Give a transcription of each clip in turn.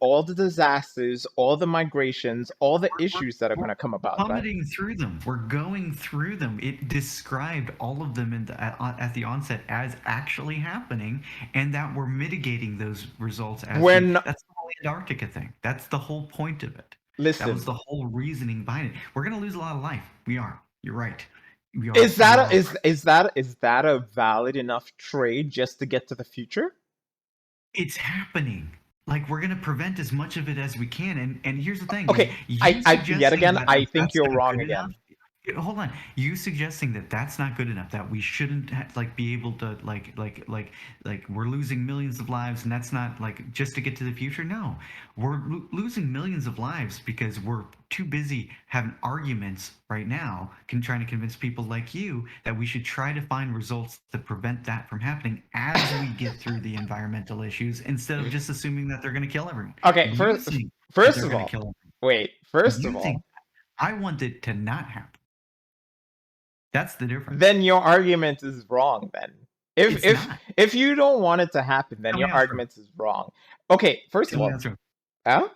all the disasters, all the migrations, all the issues that are We're going to come about, right? plummeting through them. We're going through them. It described all of them at the onset as actually happening, and that we're mitigating those results as we. When That's the whole Antarctica thing. That's the whole point of it. That was listen, the whole reasoning behind it. We're going to lose a lot of life. We are. You're right. We are. is We that a, are. is that a valid enough trade just to get to the future? It's happening. Like we're going to prevent as much of it as we can. And here's the thing: is Okay, you I yet suggesting again, that I think that's you're not wrong good enough. again. Hold on. You suggesting that that's not good enough, that we shouldn't like be able to like we're losing millions of lives and that's not like just to get to the future. No, we're losing millions of lives because we're too busy having arguments right now, trying to convince people like you that we should try to find results to prevent that from happening as we get through the environmental issues instead of just assuming that they're going to kill everyone. Okay, You think that first they're of going to all, kill everyone. wait, first of You think all, I want it to not happen. That's the difference. then your argument is wrong then. If It's if not. if you don't want it to happen, then Tell your me how it's wrong. argument is wrong. Okay, first of Tell me how all, it's wrong. huh?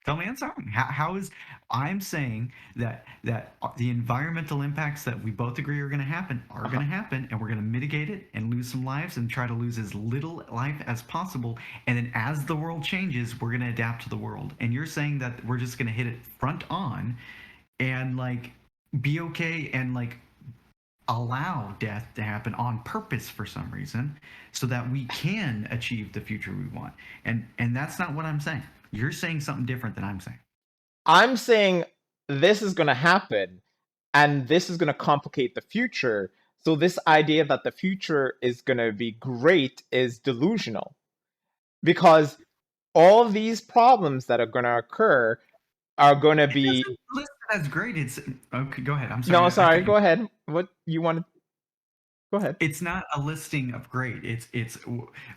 Tell me how it's wrong. How is I'm saying that the environmental impacts that we both agree are going to happen are going Uh-huh. to happen, and we're going to mitigate it and lose some lives and try to lose as little life as possible. And then as the world changes, we're going to adapt to the world. And you're saying that we're just going to hit it front on and like be okay and like allow death to happen on purpose for some reason so that we can achieve the future we want. And that's not what I'm saying. You're saying something different than I'm saying. I'm saying this is going to happen and this is going to complicate the future. So this idea that the future is going to be great is delusional because all these problems that are going to occur are going to It be. doesn't list it as great. It's okay. Go ahead. I'm sorry. No, I sorry, cut you. go ahead. What you want to go ahead. It's not a listing of great. It's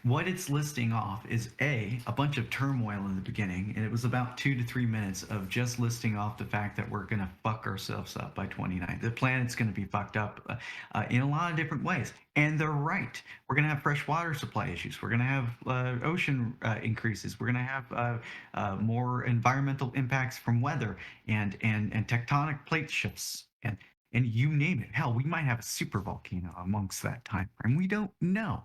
what it's listing off is a bunch of turmoil in the beginning, and it was about 2 to 3 minutes of just listing off the fact that we're gonna fuck ourselves up by 29. The planet's gonna be fucked up in a lot of different ways, and they're right. We're gonna have fresh water supply issues. We're gonna have ocean increases. We're gonna have more environmental impacts from weather and tectonic plate shifts and you name it. Hell, we might have a super volcano amongst that time frame. We don't know.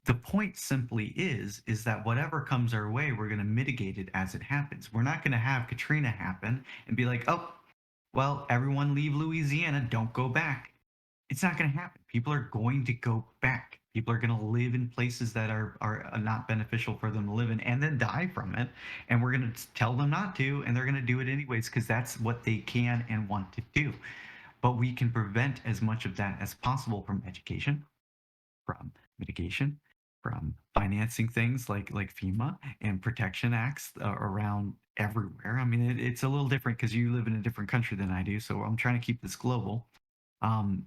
The point simply is that whatever comes our way, we're going to mitigate it as it happens. We're not going to have Katrina happen and be like, oh, well, everyone leave Louisiana, don't go back. It's not going to happen. People are going to go back. People are going to live in places that are not beneficial for them to live in and then die from it. And we're going to tell them not to, and they're going to do it anyways because that's what they can and want to do. But we can prevent as much of that as possible from education, from mitigation, from financing things like FEMA and protection acts around everywhere. I mean, it's a little different because you live in a different country than I do, so I'm trying to keep this global. Um,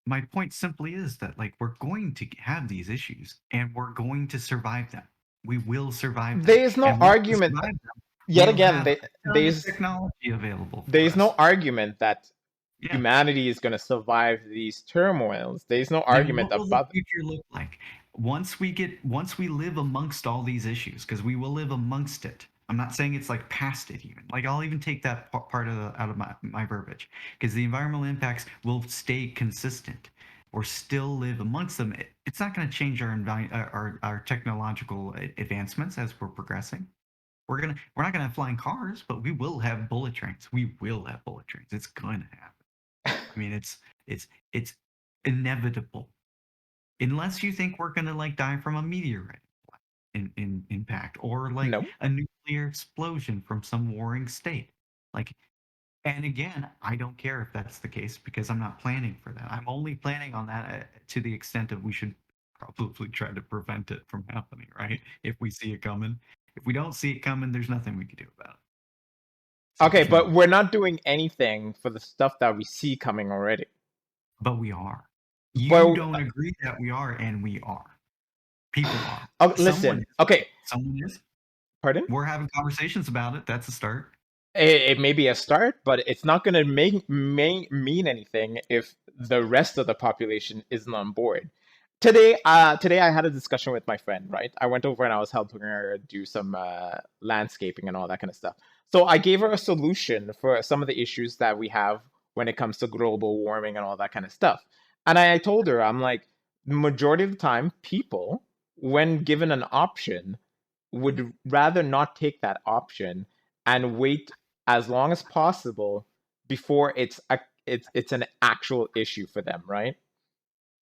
my point simply is that like we're going to have these issues and we're going to survive them. We will survive them, There's no and once we argument. survive them, Yet we'll again, have a ton of technology available for there's no us. argument that Yeah. humanity is going to survive these turmoils. There's no Then argument what will the about. future look like? Once we live amongst all these issues, because we will live amongst it. I'm not saying it's like past it even. Like I'll even take that part out of my verbiage, because the environmental impacts will stay consistent or still live amongst them. It's not going to change our technological advancements as we're progressing. We're not gonna have flying cars, but we will have bullet trains. We will have bullet trains. It's gonna happen. I mean, it's inevitable. Unless you think we're gonna like die from a meteorite in impact or like No. a nuclear explosion from some warring state. Like, and again, I don't care if that's the case because I'm not planning for that. I'm only planning on that to the extent of we should probably try to prevent it from happening, right? If we see it coming. If we don't see it coming, there's nothing we can do about it. So Okay, there's no, but we're not doing anything for the stuff that we see coming already. but we are. You Well, don't agree that we are, and we are. People are. Someone listen. is. Okay, Someone is. pardon. We're having conversations about it. That's a start. It may be a start, but it's not going to mean anything if the rest of the population isn't on board. Today I had a discussion with my friend, right? I went over and I was helping her do some landscaping and all that kind of stuff. So I gave her a solution for some of the issues that we have when it comes to global warming and all that kind of stuff. And I told her, I'm like, the majority of the time, people, when given an option, would rather not take that option and wait as long as possible before it's an actual issue for them, right?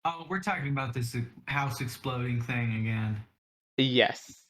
Oh, we're talking about this house exploding thing again. Yes.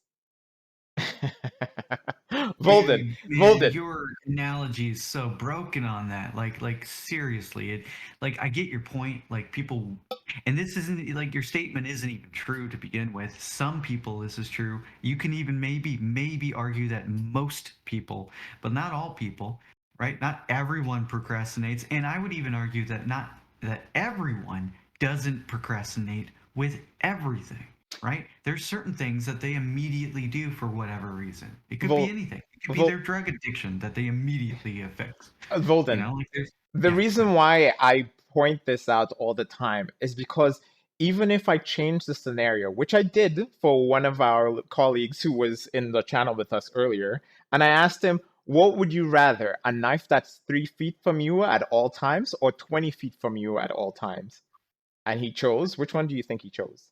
Volden, Dude, man, Volden. your analogy is so broken on that. Like seriously, like I get your point. Like people, and this isn't like your statement isn't even true to begin with. Some people, this is true. You can even maybe argue that most people, but not all people, right? Not everyone procrastinates, and I would even argue that not that everyone doesn't procrastinate with everything, right? There's certain things that they immediately do for whatever reason. It could be Vol, anything. It could be Vol, their drug addiction that they immediately fix. You Volden. know, like there's The yeah, reason but why I point this out all the time is because even if I change the scenario, which I did for one of our colleagues who was in the channel with us earlier, and I asked him, what would you rather, a knife that's 3 feet from you at all times or 20 feet from you at all times? And he chose, which one do you think he chose?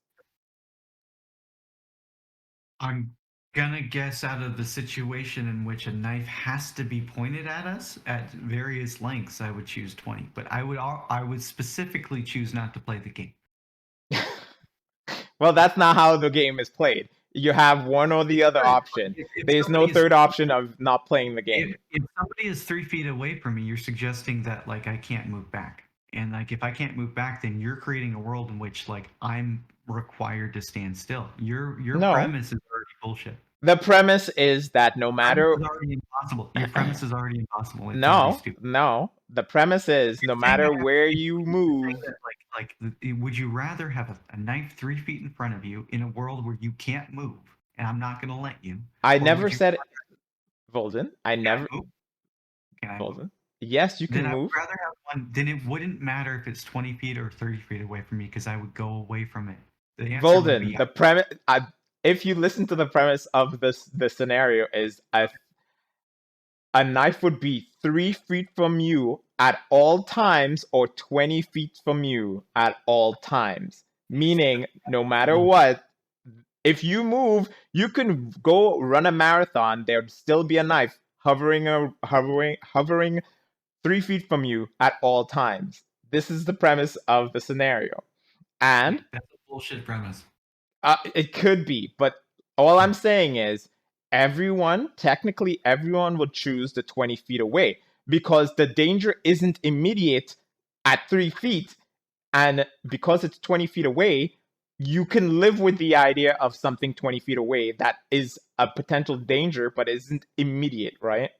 I'm gonna guess out of the situation in which a knife has to be pointed at us at various lengths, I would choose 20. But I would specifically choose not to play the game. Well, that's not how the game is played. You have one or the other Right. option. If There's no somebody is third option of not playing the game. if somebody is 3 feet away from me, you're suggesting that like I can't move back. And like if I can't move back, then you're creating a world in which like I'm required to stand still. Your No. premise is already bullshit. The premise is that no Premise matter is already impossible. Your premise is already impossible. It's already no, stupid. no. The premise is no Saying matter I have to where think, you you're saying move, that would you rather have a knife 3 feet in front of you in a world where you can't move and I'm not going to let you, I or never would you said Volden. I can never I move? Can I move? Volden. Yes, you Then can I move. would rather have one. Then it wouldn't matter if it's 20 feet or 30 feet away from me because I would go away from it. The answer would Volden, be the premise if you listen to the premise of this the scenario is a knife would be 3 feet from you at all times or 20 feet from you at all times. Meaning, no matter bullshit. what, if you move, you can go run a marathon. There'd still be a knife hovering 3 feet from you at all times. This is the premise of the scenario. Yeah, And that's a bullshit premise. it could be, but all I'm saying is technically everyone would choose the 20 feet away because the danger isn't immediate at 3 feet. And because it's 20 feet away, you can live with the idea of something 20 feet away that is a potential danger but isn't immediate, right?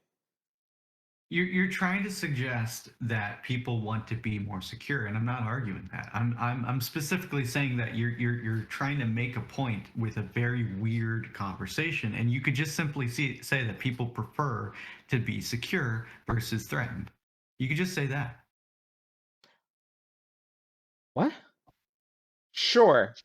You're trying to suggest that people want to be more secure, and I'm not arguing that. I'm specifically saying that you're trying to make a point with a very weird conversation, and you could just simply say that people prefer to be secure versus threatened. You could just say that. What? Sure.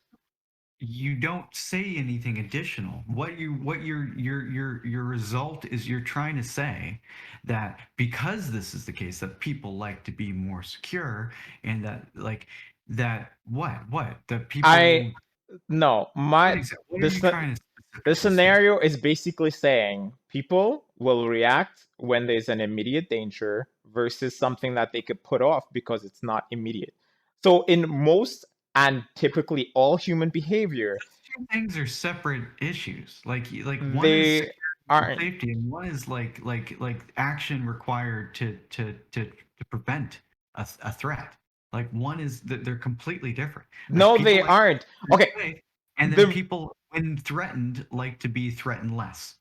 You don't say anything additional. What your result is you're trying to say that because this is the case that people like to be more secure and that like that what that I people no, my what are you this trying to the specifically state? scenario is basically saying people will react when there's an immediate danger versus something that they could put off because it's not immediate. So in most and typically all human behavior, Those two things are separate issues. Like one is they security and aren't. safety, and one is like action required to prevent a threat. Like one is that they're completely different. Like No, people they like to aren't. be Okay, safe, and then the people, when threatened, like to be threatened less.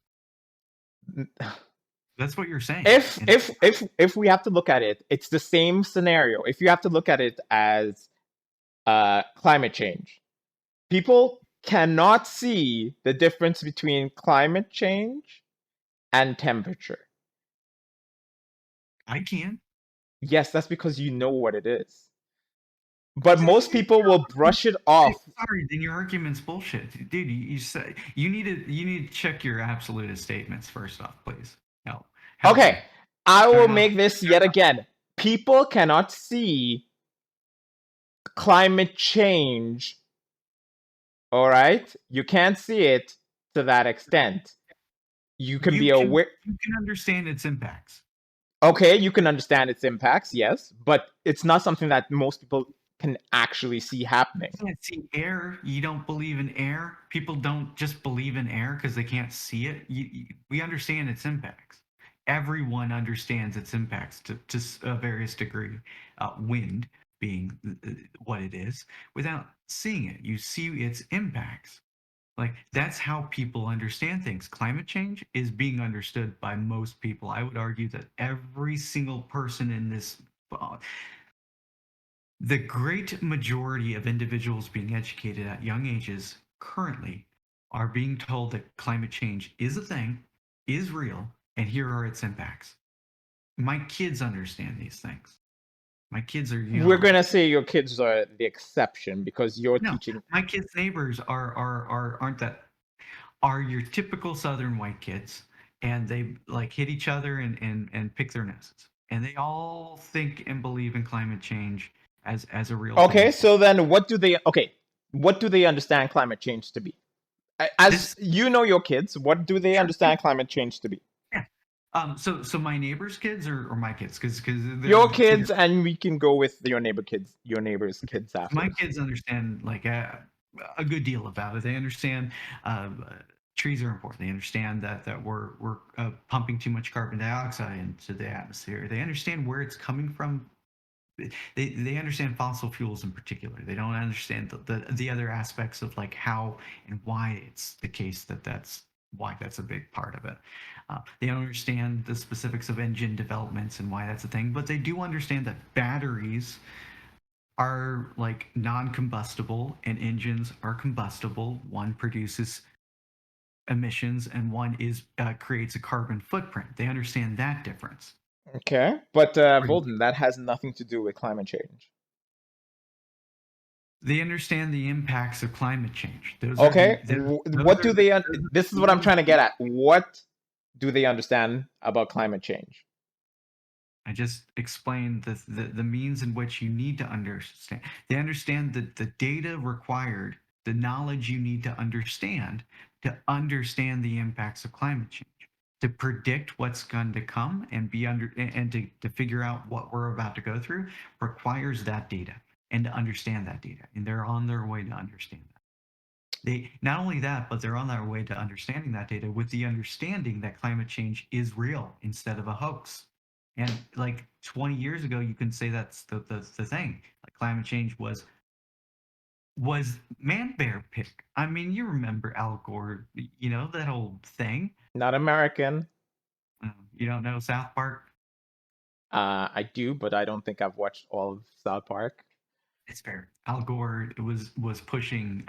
That's what you're saying. if And if if if we have to look at it, it's the same scenario. If you have to look at it as climate change, people cannot see the difference between climate change and temperature. I can. Yes, that's because you know what it is. but most people will brush it off. Sorry, then your argument's bullshit, dude. You say you need to check your absolutist statements first off, please. Help Okay, me. I will Start off. make this yet again. People cannot see climate change, all right? You can't see it to that extent. You can be aware. You can understand its impacts. Okay, you can understand its impacts, yes, but it's not something that most people can actually see happening. You can't see air. You don't believe in air. People don't just believe in air because they can't see it. We understand its impacts. Everyone understands its impacts to a various degree. Wind being what it is, without seeing it, you see its impacts. Like that's how people understand things. Climate change is being understood by most people. I would argue that every single person in this the great majority of individuals being educated at young ages currently are being told that climate change is a thing, is real, and here are its impacts. My kids understand these things. My kids are We're young. gonna say your kids are the exception because you're No, teaching. my kids' neighbors aren't that are your typical Southern white kids, and they like hit each other and pick their noses, and they all think and believe in climate change as a real thing Okay, as well. so then what do they? Okay, what do they understand climate change to be? As This you know, your kids, what do they sure, yeah, understand climate change to be? yeah. So my neighbor's kids or my kids, because they're Your two kids, different. and we can go with your kids, your neighbor's Okay. kids My after. kids understand like a good deal about it. They understand uh, trees are important. They understand that we're pumping too much carbon dioxide into the atmosphere. They understand where it's coming from. They understand fossil fuels in particular. They don't understand the other aspects of like how and why it's the case that's why that's a big part of it. They don't understand the specifics of engine developments and why that's a thing, but they do understand that batteries are like non-combustible and engines are combustible. One produces emissions and one is creates a carbon footprint. They understand that difference. Okay, but Volden, that has nothing to do with climate change. They understand the impacts of climate change. Okay, Those what are do the, they? those are This is the what I'm tools trying to we get use. at. What do they understand about climate change? I just explained the means in which you need to understand. They understand the data required, the knowledge you need to understand the impacts of climate change, to predict what's going to come and be under and to figure out what we're about to go through requires that data and to understand that data. And they're on their way to understand that. They not only that, but they're on their way to understanding that data with the understanding that climate change is real instead of a hoax. And like 20 years ago, you can say that's the thing. Like climate change was man bear pig. I mean, you remember Al Gore, you know, that old thing. Not American. You don't know South Park? I do, but I don't think I've watched all of South Park. It's fair. Al Gore was pushing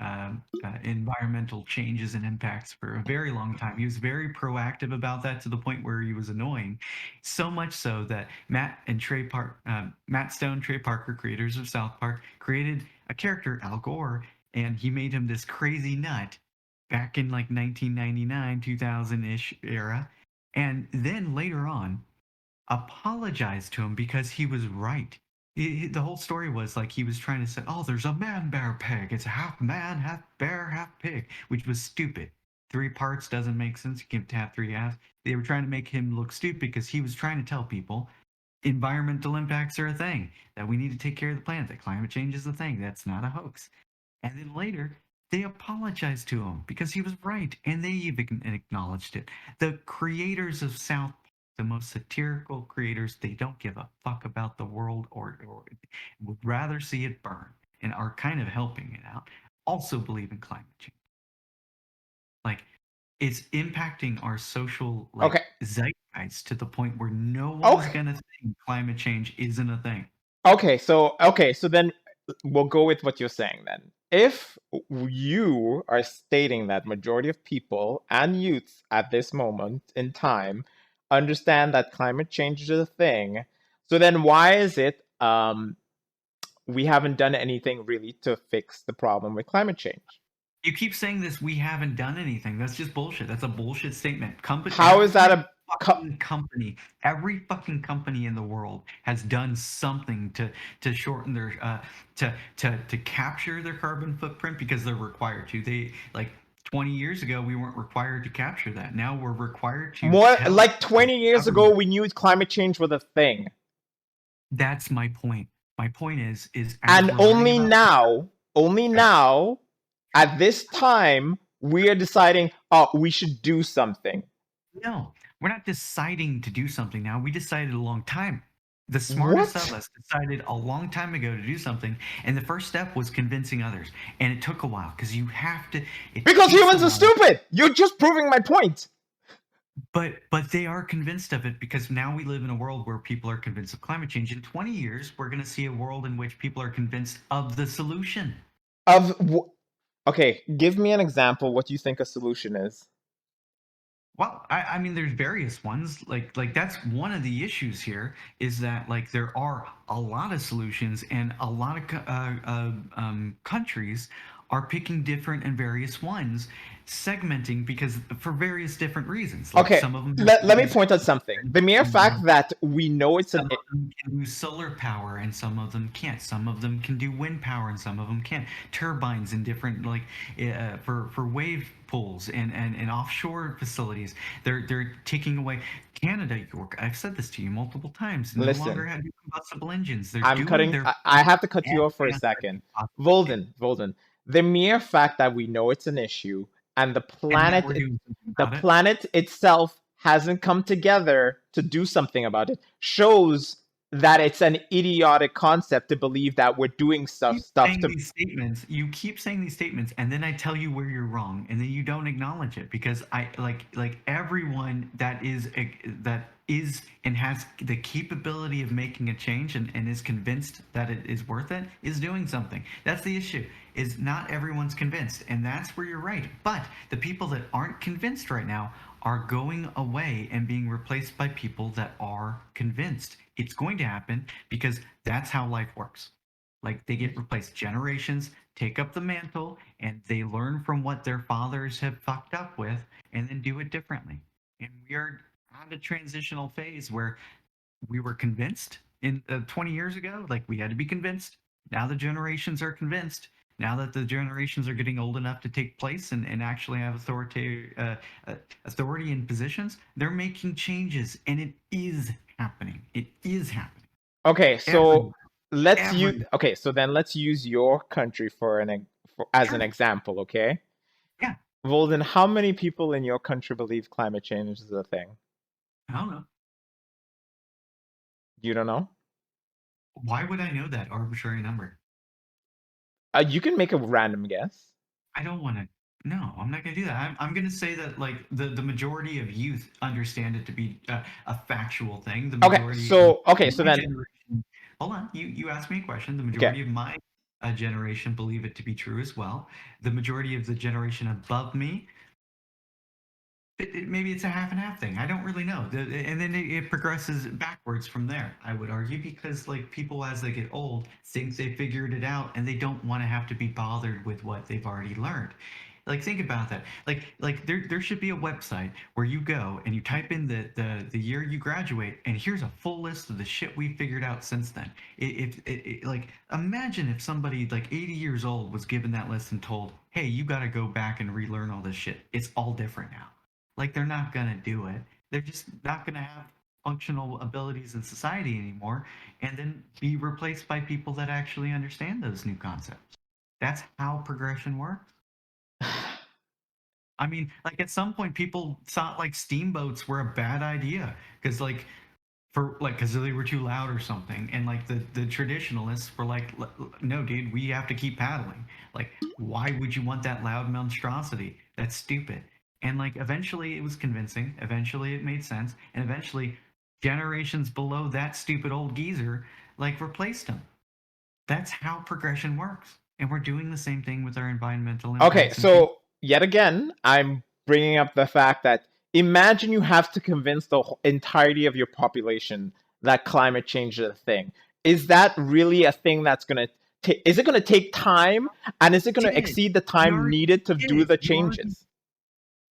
environmental changes and impacts for a very long time. He was very proactive about that to the point where he was annoying, so much so that Matt Stone, Trey Parker, creators of South Park, created a character Al Gore, and he made him this crazy nut back in like 1999, 2000 ish era, and then later on apologized to him because he was right. The whole story was like he was trying to say, "Oh, there's a man bear pig. It's half man, half bear, half pig," which was stupid. Three parts doesn't make sense. You can't have three halves. They were trying to make him look stupid because he was trying to tell people environmental impacts are a thing, that we need to take care of the planet, that climate change is a thing. That's not a hoax. And then later, they apologized to him because he was right, and they even acknowledged it. The creators of South Park, the most satirical creators, they don't give a fuck about the world or would rather see it burn and are kind of helping it out. Also believe in climate change. Like it's impacting our social Okay, like zeitgeist to the point where no one's okay, gonna think climate change isn't a thing. okay. So then we'll go with what you're saying then. If you are stating that majority of people and youths at this moment in time understand that climate change is a thing, so then why is it we haven't done anything really to fix the problem with climate change. You keep saying this, we haven't done anything. That's just bullshit. That's a bullshit statement. How is that a Every fucking company in the world has done something to shorten their to capture their carbon footprint because they're required to. They like 20 years ago we weren't required to capture that. Now we're required to more tell like 20 years ago government. we knew climate change was a thing. That's my point. My point is as And we're learning about only now, at this time, we are deciding, oh, we should do something. no, we're not deciding to do something now. We decided a long time. The smartest of What? us decided a long time ago to do something, and the first step was convincing others. And it took a while because you have to. It Because takes a humans are while. stupid. You're just proving my point. But they are convinced of it because now we live in a world where people are convinced of climate change. In 20 years, we're going to see a world in which people are convinced of the solution. Okay, give me an example what you think a solution is. Well, I mean, there's various ones. Like that's one of the issues here is that like there are a lot of solutions, and a lot of countries are picking different and various ones, segmenting because for various different reasons. Like Okay, some of them let me point out something. The mere fact that we know it's some an of them can do solar power and some of them can't. Some of them can do wind power and some of them can't. Turbines in different like for wave pools and offshore facilities. They're taking away Canada, York. I've said this to you multiple times. No longer listen. have combustible engines. They're I'm doing cutting. their I have to cut you off for a advanced as they second. possibly can. Volden. The mere fact that we know it's an issue and And that we're doing something the about it. planet itself hasn't come together to do something about it shows that it's an idiotic concept to believe that we're doing stuff to. You keep saying these statements and then I tell you where you're wrong and then you don't acknowledge it because I like everyone that is and has the capability of making a change and is convinced that it is worth it is doing something. That's the issue, is not everyone's convinced, and that's where you're right. But the people that aren't convinced right now are going away and being replaced by people that are convinced. It's going to happen because that's how life works. Like they get replaced. Generations take up the mantle and they learn from what their fathers have fucked up with and then do it differently. And we are at a transitional phase where we were convinced in 20 years ago, like we had to be convinced. Now the generations are convinced. Now that the generations are getting old enough to take place and actually have authority in positions, they're making changes, and it is happening. It is happening. Okay, so Everywhere. so then let's use your country as an Sure. example, okay? Yeah. Well, then how many people in your country believe climate change is a thing? I don't know. You don't know? Why would I know that arbitrary number? You can make a random guess. I don't want to. No, I'm not going to do that. I'm going to say that like the majority of youth understand it to be a factual thing. The majority of So my then, generation. Hold on, you asked me a question. The okay. majority of my generation believe it to be true as well. The majority of the generation above me, maybe it's a half and half thing. I don't really know. And then it progresses backwards from there. I would argue because like people as they get old think they figured it out and they don't want to have to be bothered with what they've already learned. Like think about that. Like there should be a website where you go and you type in the year you graduate and here's a full list of the shit we figured out since then. Like imagine if somebody like 80 years old was given that list and told, hey, you got to go back and relearn all this shit. It's all different now. Like they're not gonna do it. They're just not gonna have functional abilities in society anymore, and then be replaced by people that actually understand those new concepts. That's how progression works. I mean, like at some point, people thought like steamboats were a bad idea because like because they were too loud or something, and like the traditionalists were like, no, dude, we have to keep paddling. Like, why would you want that loud monstrosity? That's stupid. And like eventually it was convincing. Eventually it made sense, and eventually generations below that stupid old geezer like replaced him. That's how progression works, and we're doing the same thing with our environmental Okay, impacts and change. so yet again, I'm bringing up the fact that imagine you have to convince the entirety of your population that climate change is a thing. Is that really a thing that's going to is it going to take time, and is it going to Did. exceed the We time already needed to do did. the You already changes?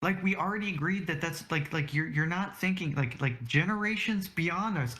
like we already agreed that that's like you're not thinking like generations beyond us